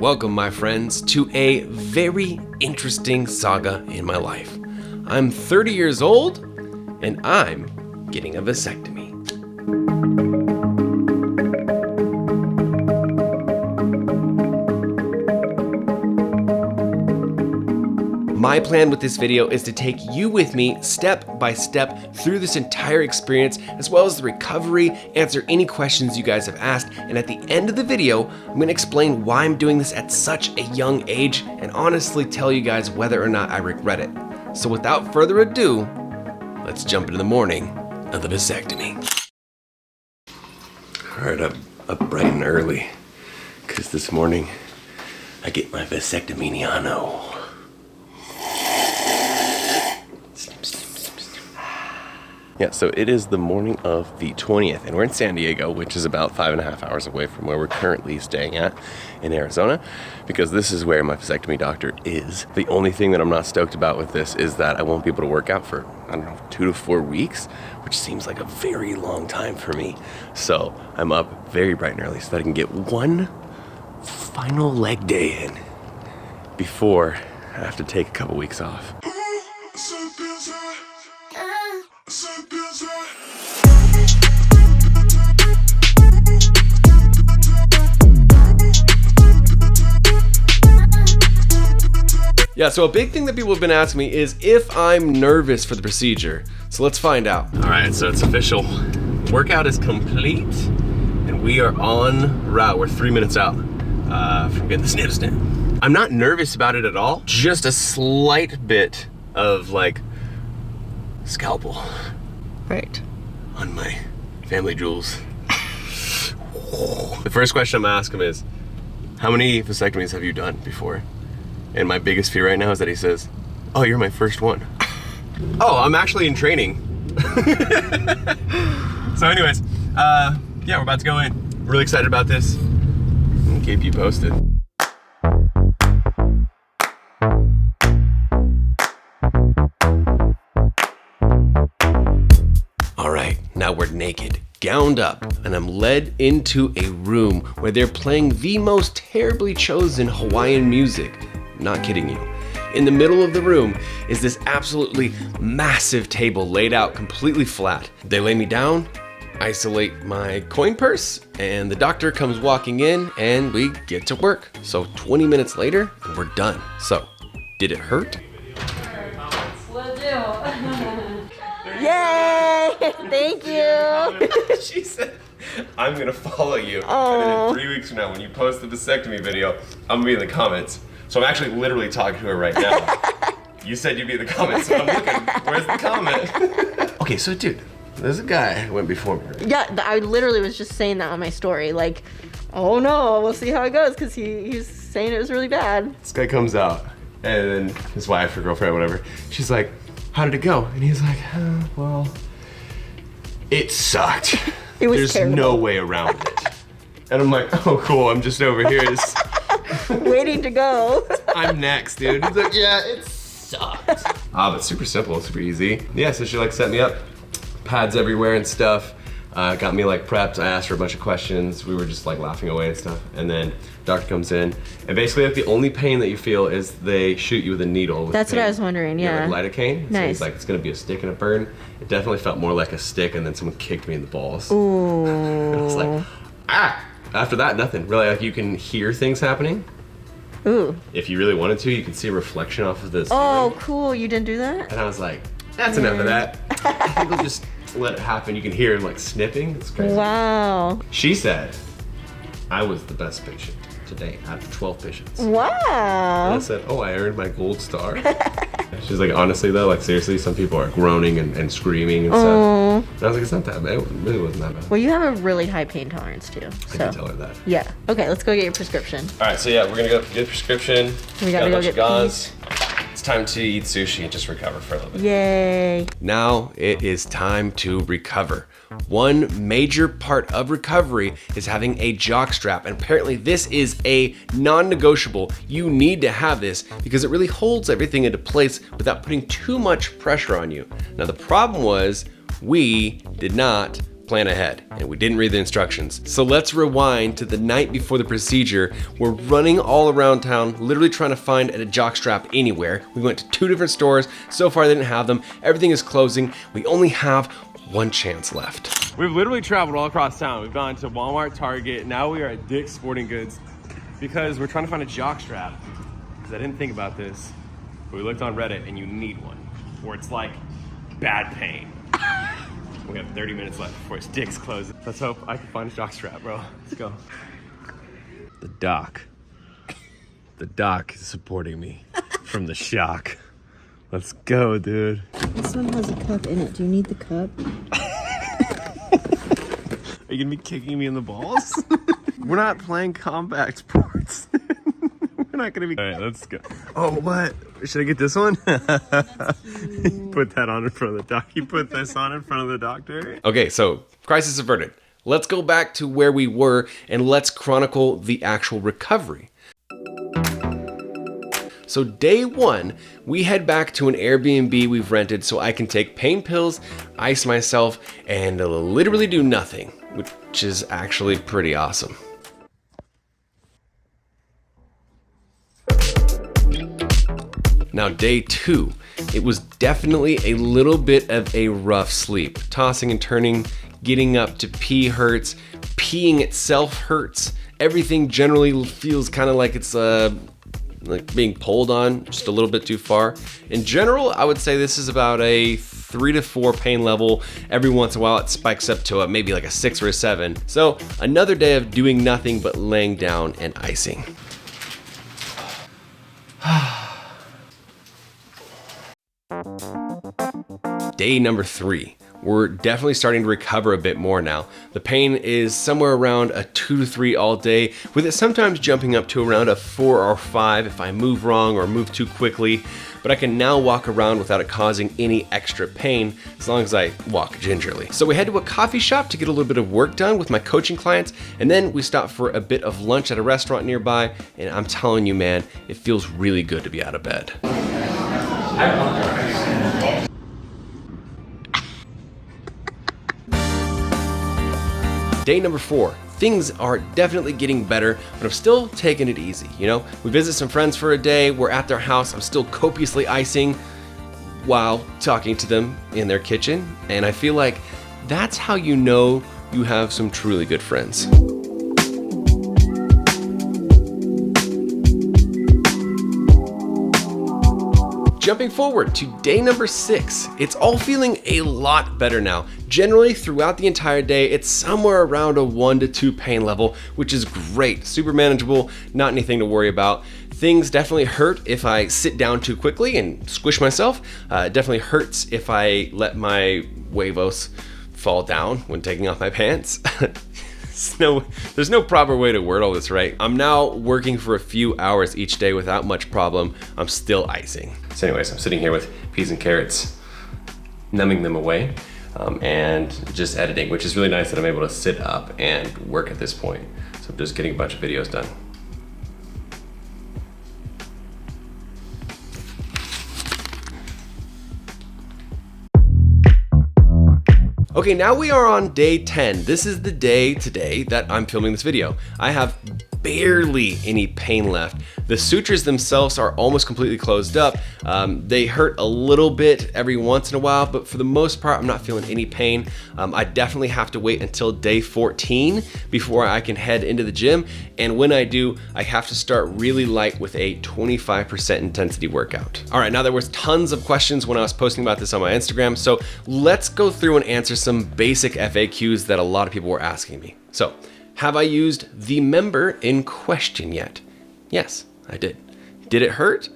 Welcome, my friends, to a very interesting saga in my life. I'm 30 years old, and I'm getting a vasectomy. My plan with this video is to take you with me step by step through this entire experience, as well as the recovery, answer any questions you guys have asked, and at the end of the video, I'm going to explain why I'm doing this at such a young age, and honestly tell you guys whether or not I regret it. So without further ado, let's jump into the morning of the vasectomy. Alright, up bright and early, because this morning I get my vasectomy-niano. Yeah, so it is the morning of the 20th, and we're in San Diego, which is about 5.5 hours away from where we're currently staying at in Arizona, because this is where my vasectomy doctor is. The only thing that I'm not stoked about with this is that I won't be able to work out for, I don't know, 2 to 4 weeks, which seems like a very long time for me. So I'm up very bright and early so that I can get one final leg day in before I have to take a couple weeks off. Yeah, so a big thing that people have been asking me is if I'm nervous for the procedure. So let's find out. All right, so it's official. Workout is complete, and we are en route. We're 3 minutes out from getting the snip. I'm not nervous about it at all. Just a slight bit of like scalpel. Right. On my family jewels. The first question I'm gonna ask him is, how many vasectomies have you done before? And my biggest fear right now is that he says, oh, you're my first one. Oh, I'm actually in training. So anyways, yeah, we're about to go in. Really excited about this. I'll keep you posted. All right, now we're naked, gowned up, and I'm led into a room where they're playing the most terribly chosen Hawaiian music. Not kidding you. In the middle of the room is this absolutely massive table laid out completely flat. They lay me down, isolate my coin purse, and the doctor comes walking in and we get to work. So 20 minutes later, and we're done. So, did it hurt? Yay! Thank you. She said, I'm gonna follow you. Oh. And then in 3 weeks from now, when you post the vasectomy video, I'm gonna be in the comments. So I'm actually literally talking to her right now. You said you'd be in the comments, so I'm looking. Where's the comment? Okay, so dude, there's a guy who went before me. Right? Yeah, I literally was just saying that on my story. Like, oh no, we'll see how it goes, because he's saying it was really bad. This guy comes out, and then his wife or girlfriend or whatever, she's like, how did it go? And he's like, well, it sucked. It was There's terrible. no way around it. And I'm like, oh cool, I'm just over here. Waiting to go. I'm next, dude. He's like, yeah, it sucked. But super simple, super easy. Yeah, so she like set me up, pads everywhere and stuff. Got me like prepped. I asked her a bunch of questions. We were just like laughing away and stuff. And then doctor comes in, and basically like the only pain that you feel is they shoot you with a needle. That's what I was wondering, yeah. Like lidocaine. Nice. So he's like, it's gonna be a stick and a burn. It definitely felt more like a stick, and then someone kicked me in the balls. Ooh. And I was like, ah! After that, nothing. Really, like you can hear things happening. Ooh. If you really wanted to, you can see a reflection off of this. Oh, cool. You didn't do that? And I was like, that's enough of that. I think we'll just let it happen. You can hear like snipping. It's crazy. Wow. She said I was the best patient today out of 12 patients. Wow. And I said, oh, I earned my gold star. She's like, honestly though, like seriously, some people are groaning and screaming and stuff. And I was like, it's not that bad. It really wasn't that bad. Well, you have a really high pain tolerance too. I can tell her that. Yeah. Okay, let's go get your prescription. All right, so yeah, we're gonna go get a prescription. We gotta go get gauze. It's time to eat sushi and just recover for a little bit. Yay. Now it is time to recover. One major part of recovery is having a jock strap, and apparently this is a non-negotiable. You need to have this because it really holds everything into place without putting too much pressure on you. Now the problem was we did not plan ahead, and we didn't read the instructions. So let's rewind to the night before the procedure. We're running all around town, literally trying to find a jock strap anywhere. We went to 2 different stores. So far they didn't have them. Everything is closing. We only have one chance left. We've literally traveled all across town. We've gone to Walmart, Target. Now we are at Dick's Sporting Goods because we're trying to find a jock strap. Because I didn't think about this, but we looked on Reddit and you need one, or it's like bad pain. We have 30 minutes left before Dick's closes. Let's hope I can find a jock strap, bro. Let's go. The doc. The doc is supporting me from the shock. Let's go, dude. This one has a cup in it. Do you need the cup? Are you gonna be kicking me in the balls? We're not playing combat sports. We're not gonna be. All right, let's go. Oh, what? Should I get this one? Put that on in front of the doc. You put this on in front of the doctor. Okay, so crisis averted. Let's go back to where we were and let's chronicle the actual recovery. So day 1, we head back to an Airbnb we've rented so I can take pain pills, ice myself, and literally do nothing, which is actually pretty awesome. Now day 2, it was definitely a little bit of a rough sleep. Tossing and turning, getting up to pee hurts, peeing itself hurts. Everything generally feels kind of like it's like being pulled on just a little bit too far. In general, I would say this is about a 3 to 4 pain level. Every once in a while it spikes up to maybe like a 6 or a 7. So another day of doing nothing but laying down and icing. Day number 3. We're definitely starting to recover a bit more now. The pain is somewhere around a 2 to 3 all day, with it sometimes jumping up to around a 4 or 5 if I move wrong or move too quickly. But I can now walk around without it causing any extra pain as long as I walk gingerly. So we head to a coffee shop to get a little bit of work done with my coaching clients, and then we stop for a bit of lunch at a restaurant nearby, and I'm telling you, man, it feels really good to be out of bed. Day number 4. Things are definitely getting better, but I'm still taking it easy, you know? We visit some friends for a day, we're at their house, I'm still copiously icing while talking to them in their kitchen, and I feel like that's how you know you have some truly good friends. Jumping forward to day number 6, it's all feeling a lot better now. Generally, throughout the entire day, it's somewhere around a 1 to 2 pain level, which is great. Super manageable, not anything to worry about. Things definitely hurt if I sit down too quickly and squish myself. It definitely hurts if I let my huevos fall down when taking off my pants. There's no proper way to word all this right. I'm now working for a few hours each day without much problem. I'm still icing. So anyways, I'm sitting here with peas and carrots, numbing them away, and just editing, which is really nice that I'm able to sit up and work at this point. So I'm just getting a bunch of videos done. Okay, now we are on day 10. This is the day today that I'm filming this video. I have barely any pain left. The sutures themselves are almost completely closed up. They hurt a little bit every once in a while, but for the most part, I'm not feeling any pain. I definitely have to wait until day 14 before I can head into the gym. And when I do, I have to start really light with a 25% intensity workout. All right, now there was tons of questions when I was posting about this on my Instagram. So let's go through and answer some basic FAQs that a lot of people were asking me. So, have I used the member in question yet? Yes, I did. Did it hurt?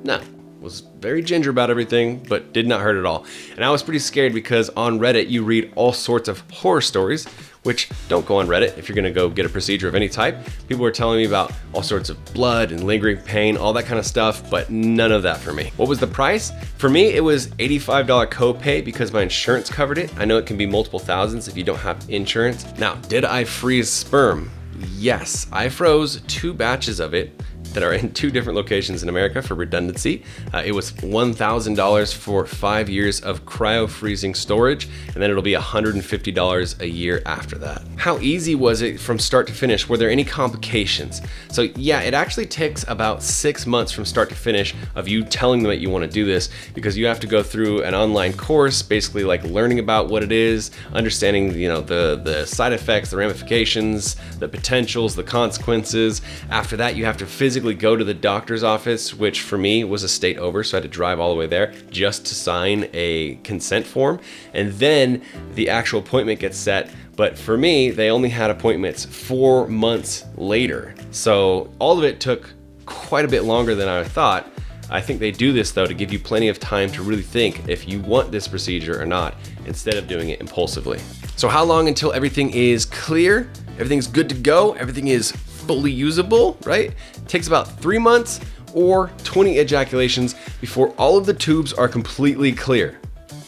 No. Was very ginger about everything, but did not hurt at all. And I was pretty scared because on Reddit you read all sorts of horror stories, which don't go on Reddit if you're gonna go get a procedure of any type. People were telling me about all sorts of blood and lingering pain, all that kind of stuff, but none of that for me. What was the price? For me, it was $85 copay because my insurance covered it. I know it can be multiple thousands if you don't have insurance. Now, did I freeze sperm? Yes, I froze 2 batches of it. that are in 2 different locations in America for redundancy. It was $1,000 for 5 years of cryo-freezing storage, and then it'll be $150 a year after that. How easy was it from start to finish? Were there any complications? So yeah, it actually takes about 6 months from start to finish of you telling them that you want to do this, because you have to go through an online course, basically like learning about what it is, understanding, you know, the side effects, the ramifications, the potentials, the consequences. After that, you have to physically go to the doctor's office, which for me was a state over, so I had to drive all the way there just to sign a consent form. And then the actual appointment gets set. But for me, they only had appointments 4 months later. So all of it took quite a bit longer than I thought. I think they do this though to give you plenty of time to really think if you want this procedure or not, instead of doing it impulsively. So how long until everything is clear? Everything's good to go? Everything is fully usable, right? It takes about 3 months or 20 ejaculations before all of the tubes are completely clear.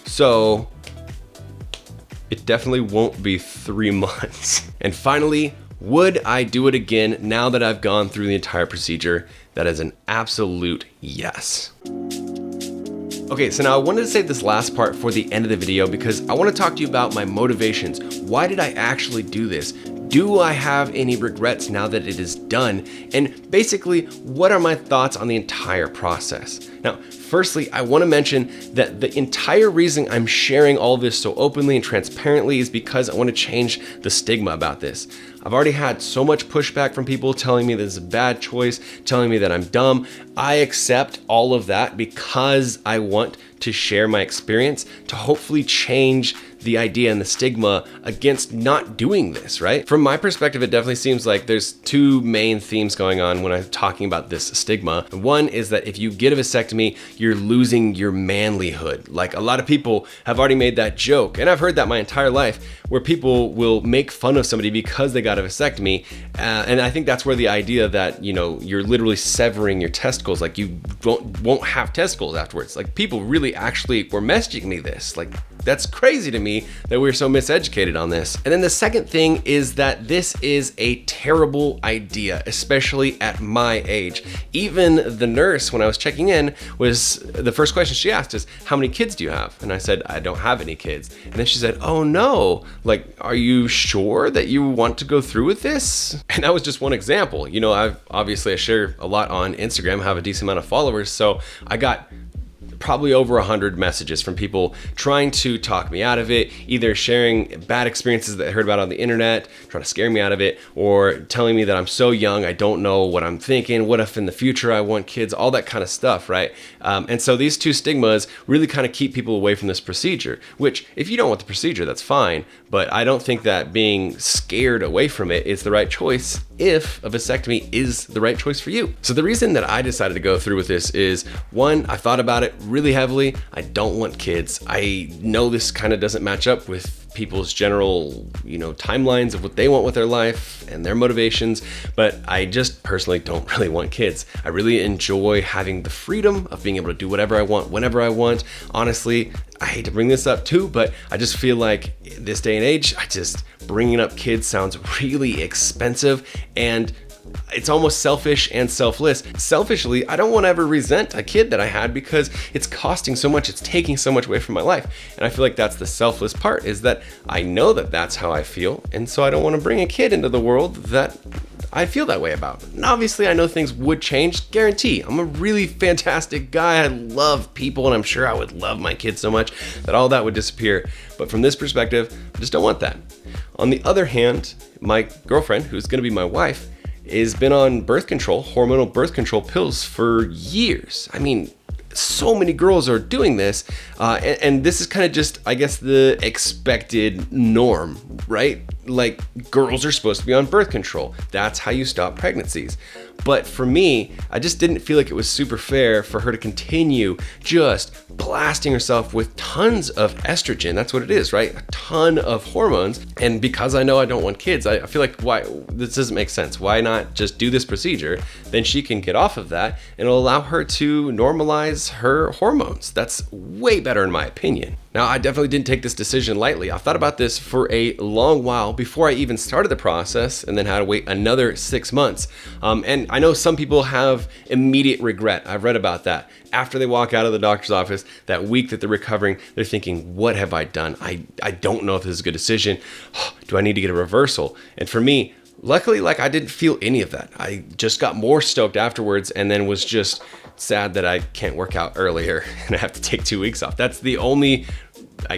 So it definitely won't be 3 months. And finally, would I do it again now that I've gone through the entire procedure? That is an absolute yes. Okay, so now I wanted to save this last part for the end of the video because I want to talk to you about my motivations. Why did I actually do this? Do I have any regrets now that it is done? And basically, what are my thoughts on the entire process? Now, firstly, I want to mention that the entire reason I'm sharing all of this so openly and transparently is because I want to change the stigma about this. I've already had so much pushback from people telling me this is a bad choice, telling me that I'm dumb. I accept all of that because I want to share my experience to hopefully change the idea and the stigma against not doing this, right? From my perspective, it definitely seems like there's 2 main themes going on when I'm talking about this stigma. One is that if you get a vasectomy, you're losing your manlyhood. Like a lot of people have already made that joke, and I've heard that my entire life, where people will make fun of somebody because they got a vasectomy. And I think that's where the idea that, you know, you're literally severing your testicles, like you won't have testicles afterwards. Like people really actually were messaging me this, like that's crazy to me that we're so miseducated on this. And then the second thing is that this is a terrible idea, especially at my age. Even the nurse, when I was checking in, was the first question she asked is, how many kids do you have? And I said, I don't have any kids. And then she said, oh no, like, are you sure that you want to go through with this? And that was just one example. You know, I share a lot on Instagram, have a decent amount of followers. So I got probably over 100 messages from people trying to talk me out of it, either sharing bad experiences that I heard about on the internet, trying to scare me out of it, or telling me that I'm so young, I don't know what I'm thinking, what if in the future I want kids, all that kind of stuff, right? And so these 2 stigmas really kind of keep people away from this procedure, which if you don't want the procedure, that's fine, but I don't think that being scared away from it is the right choice if a vasectomy is the right choice for you. So the reason that I decided to go through with this is, one, I thought about it really heavily. I don't want kids. I know this kind of doesn't match up with people's general, you know, timelines of what they want with their life and their motivations, but I just personally don't really want kids. I really enjoy having the freedom of being able to do whatever I want, whenever I want. Honestly, I hate to bring this up too, but I just feel like this day and age, bringing up kids sounds really expensive, and it's almost selfish and selfless. Selfishly, I don't want to ever resent a kid that I had because it's costing so much, it's taking so much away from my life. And I feel like that's the selfless part, is that I know that that's how I feel, and so I don't want to bring a kid into the world that I feel that way about. And obviously I know things would change, guarantee. I'm a really fantastic guy. I love people, and I'm sure I would love my kids so much that all that would disappear. But from this perspective, I just don't want that. On the other hand, my girlfriend, who's going to be my wife, has been on birth control, hormonal birth control pills for years. I mean, so many girls are doing this, and this is kind of just, I guess, the expected norm, right? Like, girls are supposed to be on birth control. That's how you stop pregnancies. But for me, I just didn't feel like it was super fair for her to continue just blasting herself with tons of estrogen. That's what it is, right? A ton of hormones. And because I know I don't want kids, I feel like, why this doesn't make sense. Why not just do this procedure? Then she can get off of that, and it'll allow her to normalize her hormones. That's way better in my opinion. Now, I definitely didn't take this decision lightly. I thought about this for a long while before I even started the process, and then had to wait another 6 months. And I know some people have immediate regret. I've read about that. After they walk out of the doctor's office, that week that they're recovering, they're thinking, what have I done? I don't know if this is a good decision. Do I need to get a reversal? And for me, luckily, like, I didn't feel any of that. I just got more stoked afterwards, and then was just sad that I can't work out earlier and I have to take 2 weeks off. That's the only,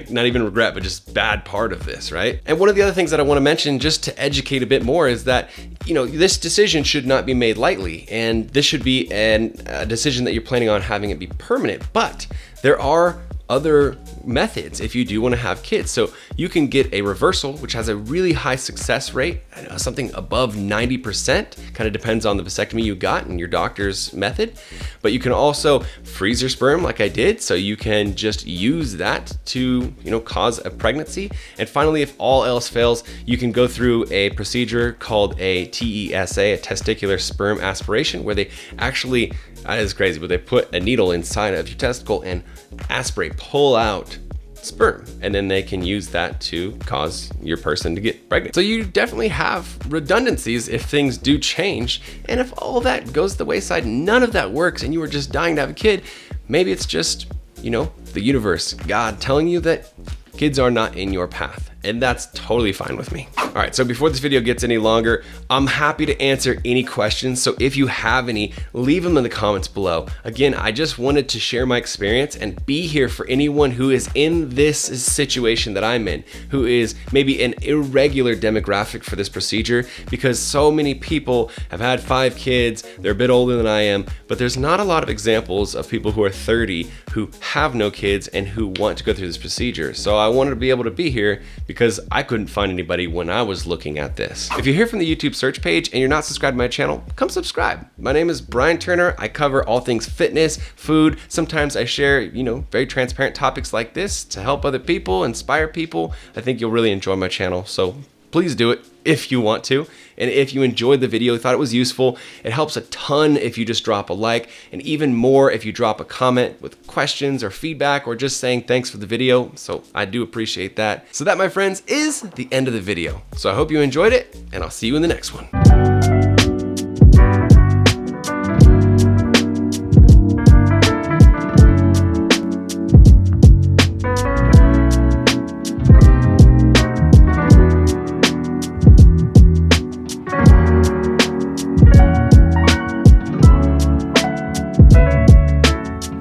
not even regret, but just bad part of this, right? And one of the other things that I want to mention, just to educate a bit more, is that, you know, this decision should not be made lightly, and this should be a decision that you're planning on having it be permanent. But there are other methods if you do want to have kids. So you can get a reversal, which has a really high success rate, something above 90%. Kind of depends on the vasectomy you got and your doctor's method. But you can also freeze your sperm like I did, so you can just use that to, you know, cause a pregnancy. And finally, if all else fails, you can go through a procedure called a TESA, a testicular sperm aspiration, where they actually, that is crazy, but they put a needle inside of your testicle and aspirate, pull out sperm, and then they can use that to cause your person to get pregnant. So you definitely have redundancies if things do change. And if all that goes to the wayside, none of that works, and you were just dying to have a kid, maybe it's just, you know, the universe, God telling you that kids are not in your path. And that's totally fine with me. All right, so before this video gets any longer, I'm happy to answer any questions. So if you have any, leave them in the comments below. Again, I just wanted to share my experience and be here for anyone who is in this situation that I'm in, who is maybe an irregular demographic for this procedure, because so many people have had 5 kids, they're a bit older than I am, but there's not a lot of examples of people who are 30 who have no kids and who want to go through this procedure. So I wanted to be able to be here because I couldn't find anybody when I was looking at this. If you're here from the YouTube search page and you're not subscribed to my channel, come subscribe. My name is Brian Turner. I cover all things fitness, food. Sometimes I share, you know, very transparent topics like this to help other people, inspire people. I think you'll really enjoy my channel, so please do it if you want to. And if you enjoyed the video, thought it was useful, it helps a ton if you just drop a like, and even more if you drop a comment with questions or feedback, or just saying thanks for the video. So I do appreciate that. So that, my friends, is the end of the video. So I hope you enjoyed it, and I'll see you in the next one.